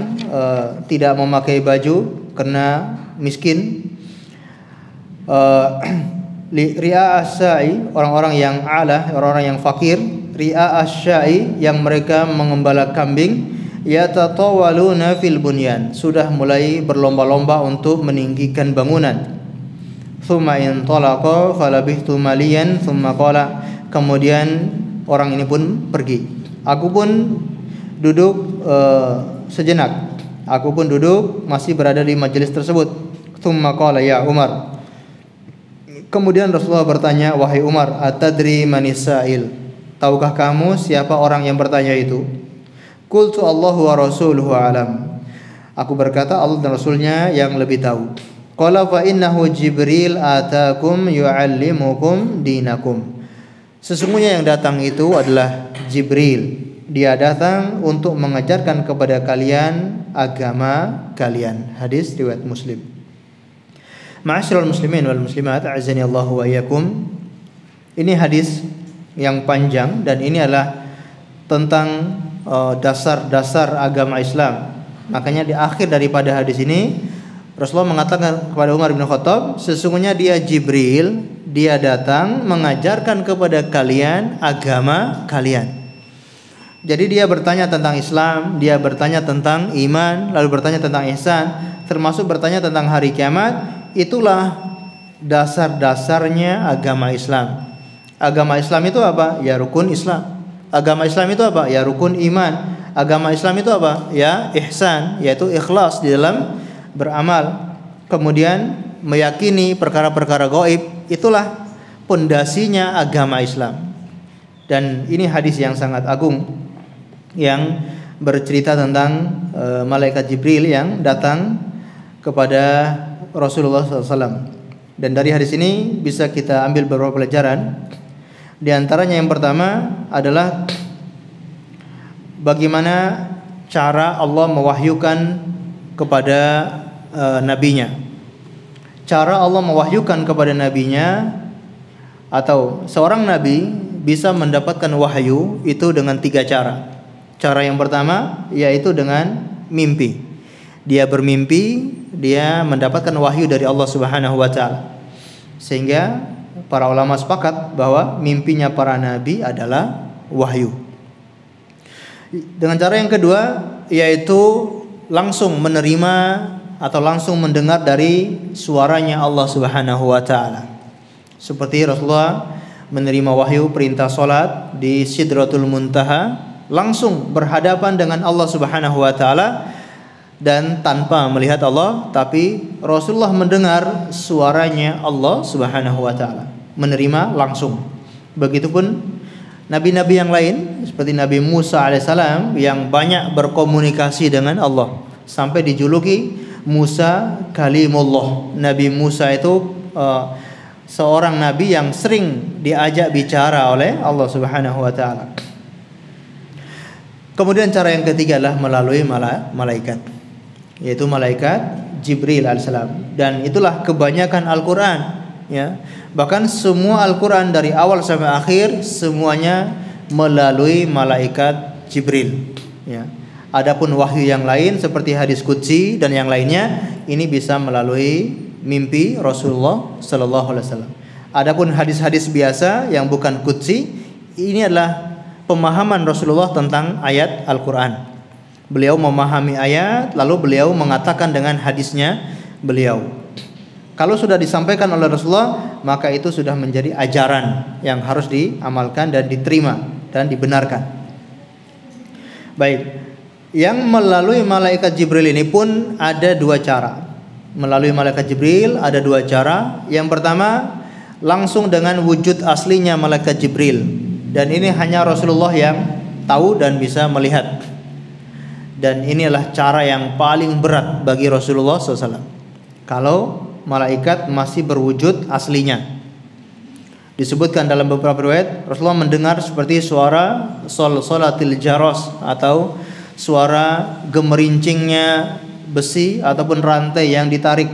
tidak memakai baju karena miskin. Ri'a asya'i, orang-orang yang alah, orang-orang yang fakir. Ri'a asya'i, yang mereka mengembala kambing. Yatatawaluna fil bunyan, sudah mulai berlomba-lomba untuk meninggikan bangunan. Thumma intalaqa falabihtu maliyan thumma qala, kemudian orang ini pun pergi. Aku pun duduk sejenak. Aku pun duduk masih berada di majelis tersebut. Thumma qala ya Umar. Kemudian Rasulullah bertanya, wahai Umar, atadri manis sa'il? Tahukah kamu siapa orang yang bertanya itu? Qultu Allahu wa rasuluhu alam. Aku berkata, Allah dan Rasulnya yang lebih tahu. Qala fa innahu Jibril atakum yu'allimukum dinakum. Sesungguhnya yang datang itu adalah Jibril. Dia datang untuk mengajarkan kepada kalian agama kalian. Hadis riwayat Muslim. Ma'asyiral muslimin wal muslimat, a'azzani Allahu wa iyyakum. Ini hadis yang panjang, dan ini adalah tentang dasar-dasar agama Islam. Makanya di akhir daripada hadis ini Rasulullah mengatakan kepada Umar bin Khattab, sesungguhnya dia Jibril, dia datang mengajarkan kepada kalian agama kalian. Jadi dia bertanya tentang Islam, dia bertanya tentang iman, lalu bertanya tentang ihsan, termasuk bertanya tentang hari kiamat. Itulah dasar-dasarnya agama Islam. Agama Islam itu apa? Ya rukun Islam. Agama Islam itu apa? Ya rukun iman. Agama Islam itu apa? Ya ihsan, yaitu ikhlas di dalam beramal. Kemudian meyakini perkara-perkara gaib. Itulah pondasinya agama Islam. Dan ini hadis yang sangat agung yang bercerita tentang malaikat Jibril yang datang kepada Rasulullah SAW. Dan dari hadis ini bisa kita ambil beberapa pelajaran. Di antaranya yang pertama adalah bagaimana cara Allah mewahyukan kepada nabinya. Cara Allah mewahyukan kepada nabinya, atau seorang nabi bisa mendapatkan wahyu itu dengan 3 cara. Cara yang pertama yaitu dengan mimpi. Dia bermimpi, dia mendapatkan wahyu dari Allah Subhanahu wa taala. Sehingga para ulama sepakat bahwa mimpinya para nabi adalah wahyu. Dengan cara yang kedua yaitu langsung menerima atau langsung mendengar dari suaranya Allah Subhanahu wa taala. Seperti Rasulullah menerima wahyu perintah salat di Sidratul Muntaha, langsung berhadapan dengan Allah Subhanahu wa taala, dan tanpa melihat Allah, tapi Rasulullah mendengar suaranya Allah Subhanahu wa taala, menerima langsung. Begitupun nabi-nabi yang lain seperti Nabi Musa alaihissalam yang banyak berkomunikasi dengan Allah sampai dijuluki Musa Kalimullah. Nabi Musa itu seorang nabi yang sering diajak bicara oleh Allah Subhanahu wa taala. Kemudian cara yang ketiga adalah melalui malaikat, yaitu malaikat Jibril alaihissalam, dan itulah kebanyakan Al-Qur'an, ya. Bahkan semua Al-Qur'an dari awal sampai akhir semuanya melalui malaikat Jibril, ya. Adapun wahyu yang lain seperti hadis qudsi dan yang lainnya ini bisa melalui mimpi Rasulullah sallallahu alaihi wasallam. Adapun hadis-hadis biasa yang bukan qudsi ini adalah pemahaman Rasulullah tentang ayat Al-Qur'an. Beliau memahami ayat lalu beliau mengatakan dengan hadisnya beliau. Kalau sudah disampaikan oleh Rasulullah, maka itu sudah menjadi ajaran yang harus diamalkan dan diterima dan dibenarkan. Baik, yang melalui malaikat Jibril ini pun ada dua cara. Melalui malaikat Jibril ada dua cara. Yang pertama, langsung dengan wujud aslinya malaikat Jibril, dan ini hanya Rasulullah yang tahu dan bisa melihat. Dan inilah cara yang paling berat bagi Rasulullah SAW. Kalau malaikat masih berwujud aslinya. Disebutkan dalam beberapa riwayat Rasulullah mendengar seperti suara salatil jaros atau suara gemerincingnya besi ataupun rantai yang ditarik.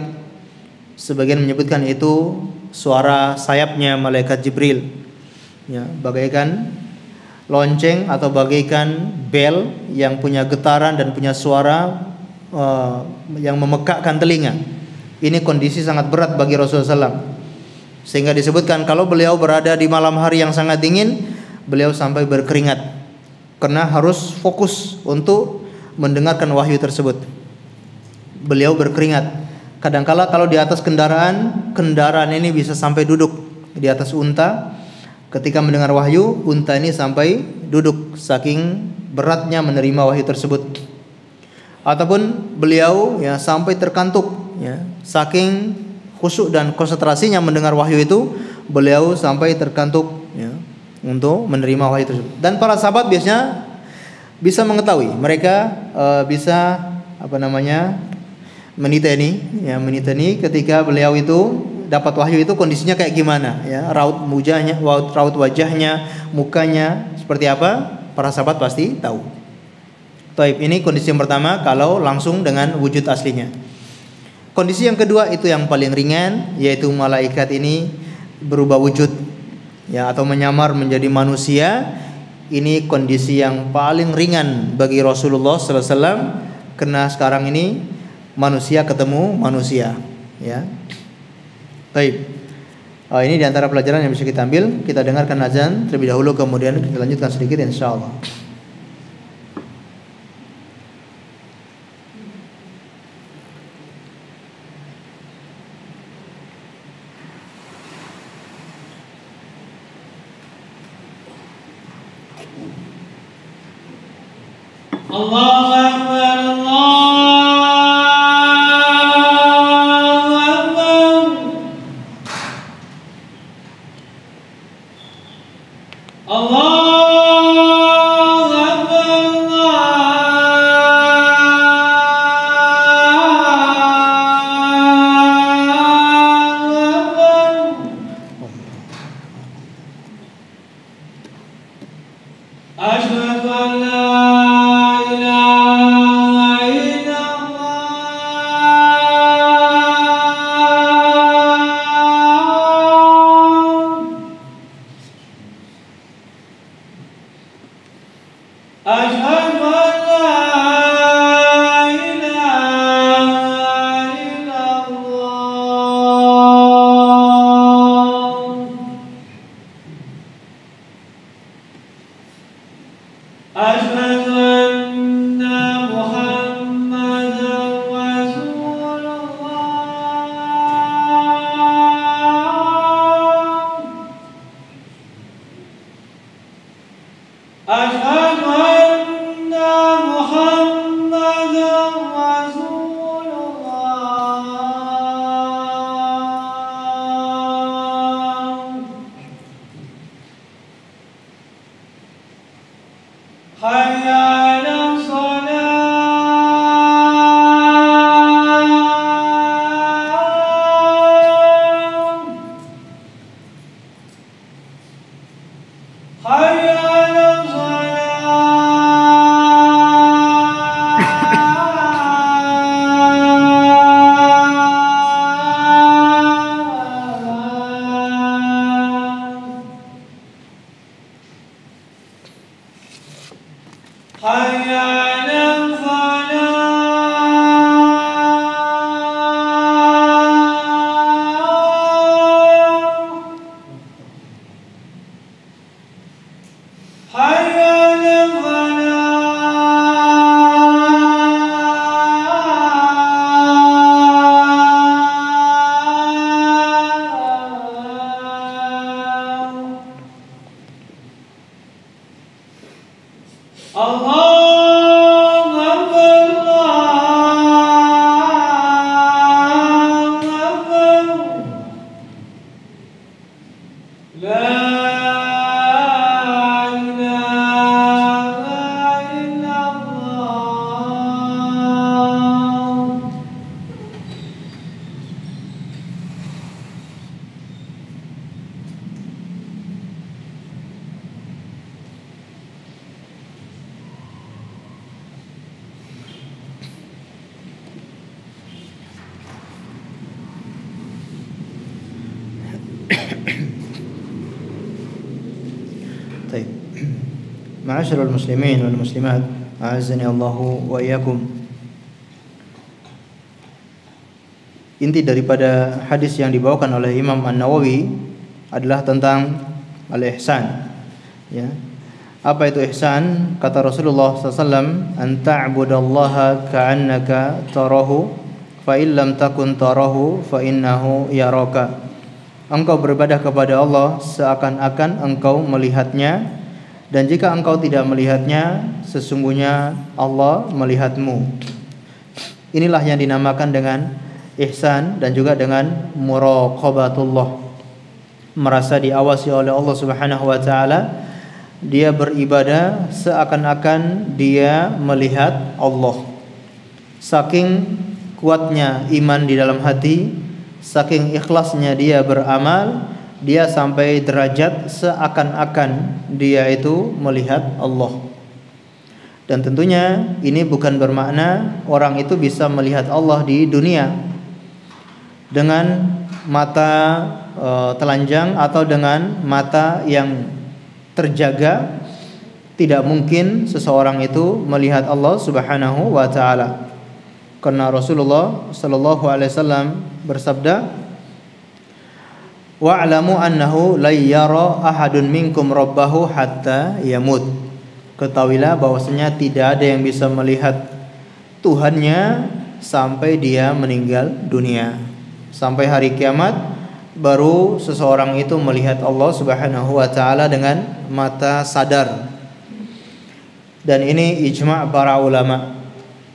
Sebagian menyebutkan itu suara sayapnya malaikat Jibril, ya, bagaikan lonceng atau bagaikan bel yang punya getaran dan punya suara yang memekakkan telinga. Ini kondisi sangat berat bagi Rasulullah SAW, sehingga disebutkan kalau beliau berada di malam hari yang sangat dingin, beliau sampai berkeringat karena harus fokus untuk mendengarkan wahyu tersebut. Beliau berkeringat. Kadangkala kalau di atas kendaraan ini bisa sampai duduk di atas unta. Ketika mendengar wahyu, unta ini sampai duduk saking beratnya menerima wahyu tersebut. Ataupun beliau ya sampai terkantuk, ya, saking khusyuk dan konsentrasinya mendengar wahyu itu, beliau sampai terkantuk, ya, untuk menerima wahyu tersebut. Dan para sahabat biasanya bisa mengetahui, mereka bisa meniteni ketika beliau itu dapat wahyu itu kondisinya kayak gimana, ya, raut wajahnya, mukanya seperti apa, para sahabat pasti tahu. Taib, ini kondisi yang pertama kalau langsung dengan wujud aslinya. Kondisi yang kedua itu yang paling ringan, yaitu malaikat ini berubah wujud, ya, atau menyamar menjadi manusia. Ini kondisi yang paling ringan bagi Rasulullah SAW, karena sekarang ini manusia ketemu manusia, ya. Baik, ini diantara pelajaran yang bisa kita ambil. Kita dengarkan azan terlebih dahulu, kemudian kita lanjutkan sedikit insyaallah. Allahu Akbar, Asyhadu an la ilaha حي على الصلاة حي على الصلاة حي على الفلاح حي على الفلاح الله أكبر الله أكبر لا إله إلا الله طيب. Ma'asyiral muslimin wal muslimat, a'azzani Allahu wa iyyakum. Inti daripada hadis yang dibawakan oleh Imam An-Nawawi adalah tentang al-ihsan. Ya. Apa itu ihsan? Kata Rasulullah SAW, "An ta'budallaha ka'annaka tarahu, fa in lam takun tarahu fa innahu yaraka." Engkau beribadah kepada Allah seakan-akan engkau melihatnya, dan jika engkau tidak melihatnya, sesungguhnya Allah melihatmu. Inilah yang dinamakan dengan ihsan dan juga dengan muraqabatullah. Merasa diawasi oleh Allah Subhanahu wa taala, dia beribadah seakan-akan dia melihat Allah. Saking kuatnya iman di dalam hati, saking ikhlasnya dia beramal, dia sampai derajat seakan-akan dia itu melihat Allah. Dan tentunya ini bukan bermakna orang itu bisa melihat Allah di dunia dengan mata telanjang atau dengan mata yang terjaga. Tidak mungkin seseorang itu melihat Allah Subhanahu wa taala. Karena Rasulullah sallallahu alaihi wasallam bersabda, "Wa'lamu annahu la yara ahadun minkum rabbahu hatta yamut." Ketahuilah bahwasanya tidak ada yang bisa melihat Tuhannya sampai dia meninggal dunia. Sampai hari kiamat baru seseorang itu melihat Allah Subhanahu wa taala dengan mata sadar. Dan ini ijma' para ulama.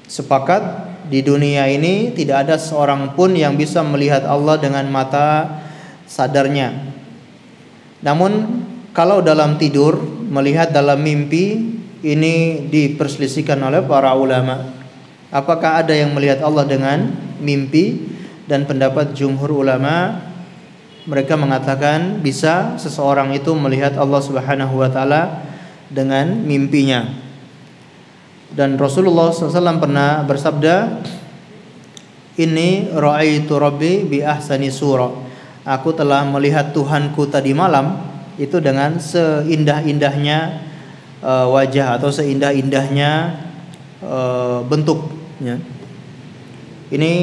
Sepakat di dunia ini tidak ada seorang pun yang bisa melihat Allah dengan mata sadarnya. Namun kalau dalam tidur, melihat dalam mimpi, ini diperselisihkan oleh para ulama. Apakah ada yang melihat Allah dengan mimpi? Dan pendapat jumhur ulama, mereka mengatakan bisa seseorang itu melihat Allah Subhanahu wa taala dengan mimpinya. Dan Rasulullah SAW pernah bersabda, "Inni ra'aitu Rabbi bi ahsani surah." Aku telah melihat Tuhanku tadi malam itu dengan seindah-indahnya wajah atau seindah-indahnya bentuknya. Ini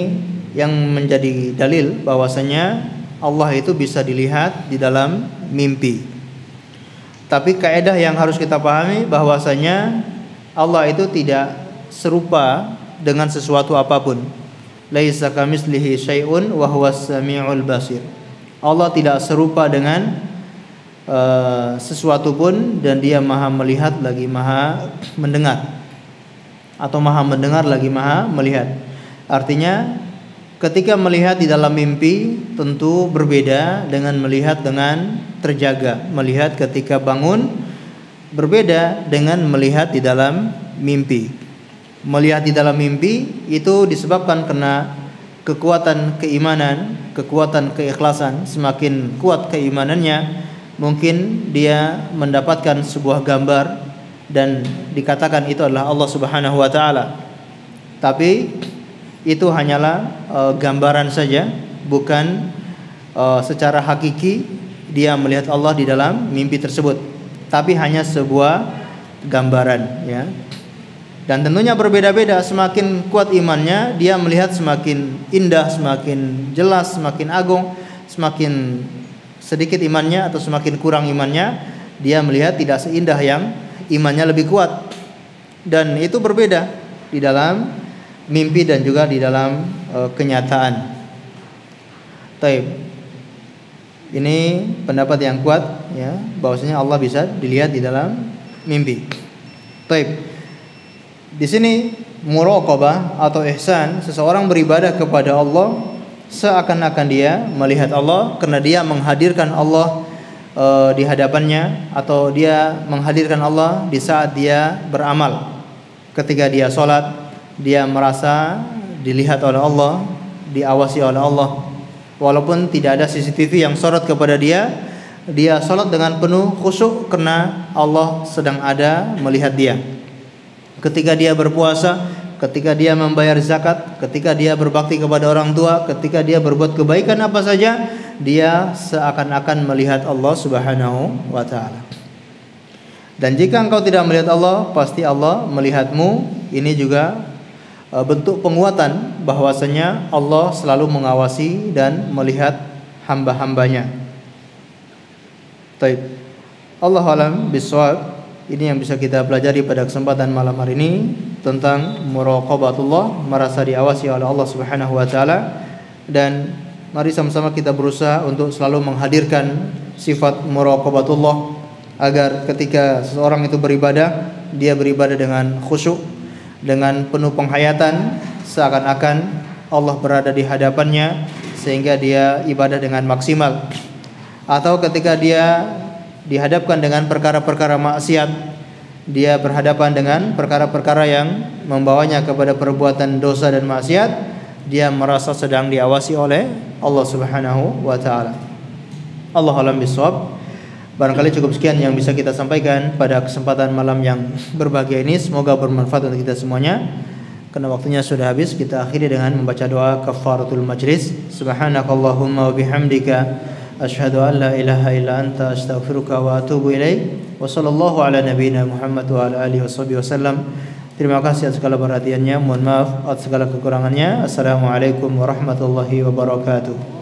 yang menjadi dalil bahwasanya Allah itu bisa dilihat di dalam mimpi. Tapi kaidah yang harus kita pahami bahwasanya Allah itu tidak serupa dengan sesuatu apapun. Laisa kamitslihi syai'un wa huwas samiul basir. Allah tidak serupa dengan sesuatu pun, dan dia maha melihat lagi maha mendengar, atau maha mendengar lagi maha melihat. Artinya ketika melihat di dalam mimpi tentu berbeda dengan melihat dengan terjaga. Melihat ketika bangun berbeda dengan melihat di dalam mimpi. Melihat di dalam mimpi itu disebabkan karena kekuatan keimanan, kekuatan keikhlasan. Semakin kuat keimanannya, mungkin dia mendapatkan sebuah gambar dan dikatakan itu adalah Allah Subhanahu wa taala. Tapi itu hanyalah gambaran saja, bukan secara hakiki dia melihat Allah di dalam mimpi tersebut, tapi hanya sebuah gambaran, ya. Dan tentunya berbeda-beda. Semakin kuat imannya, dia melihat semakin indah, semakin jelas, semakin agung. Semakin sedikit imannya atau semakin kurang imannya, dia melihat tidak seindah yang imannya lebih kuat. Dan itu berbeda di dalam mimpi dan juga di dalam kenyataan. Taib. Ini pendapat yang kuat, ya, bahwasanya Allah bisa dilihat di dalam mimpi. Taib. Di sini muraqabah atau ihsan, seseorang beribadah kepada Allah seakan-akan dia melihat Allah, karena dia menghadirkan Allah di hadapannya, atau dia menghadirkan Allah di saat dia beramal. Ketika dia sholat, dia merasa dilihat oleh Allah, diawasi oleh Allah. Walaupun tidak ada CCTV yang sorot kepada dia, dia sholat dengan penuh khusyuk karena Allah sedang ada melihat dia. Ketika dia berpuasa, ketika dia membayar zakat, ketika dia berbakti kepada orang tua, ketika dia berbuat kebaikan apa saja, dia seakan-akan melihat Allah Subhanahu wa taala. Dan jika engkau tidak melihat Allah, pasti Allah melihatmu. Ini juga bentuk penguatan bahwasanya Allah selalu mengawasi dan melihat hamba-hambanya. Taib. Allahu a'lam bishawab. Ini yang bisa kita pelajari pada kesempatan malam hari ini tentang muraqabatullah, merasa diawasi oleh Allah Subhanahu wa taala. Dan mari sama-sama kita berusaha untuk selalu menghadirkan sifat muraqabatullah, agar ketika seseorang itu beribadah, dia beribadah dengan khusyuk, dengan penuh penghayatan, seakan-akan Allah berada di hadapannya, sehingga dia ibadah dengan maksimal. Atau ketika dia dihadapkan dengan perkara-perkara maksiat, dia berhadapan dengan perkara-perkara yang membawanya kepada perbuatan dosa dan maksiat, dia merasa sedang diawasi oleh Allah Subhanahu wa taala. Allahu a'lam bishawab. Barangkali cukup sekian yang bisa kita sampaikan pada kesempatan malam yang berbahagia ini. Semoga bermanfaat untuk kita semuanya. Karena waktunya sudah habis, kita akhiri dengan membaca doa kafaratul majlis. Subhanakallahumma wa bihamdika asyhadu an la ilaha illa anta astaghfiruka wa atubu ilaik. Wa sallallahu ala nabiyyina Muhammad wa ala alihi washabbihi wasallam. Terima kasih atas segala perhatiannya. Mohon maaf atas segala kekurangannya. Assalamualaikum warahmatullahi wabarakatuh.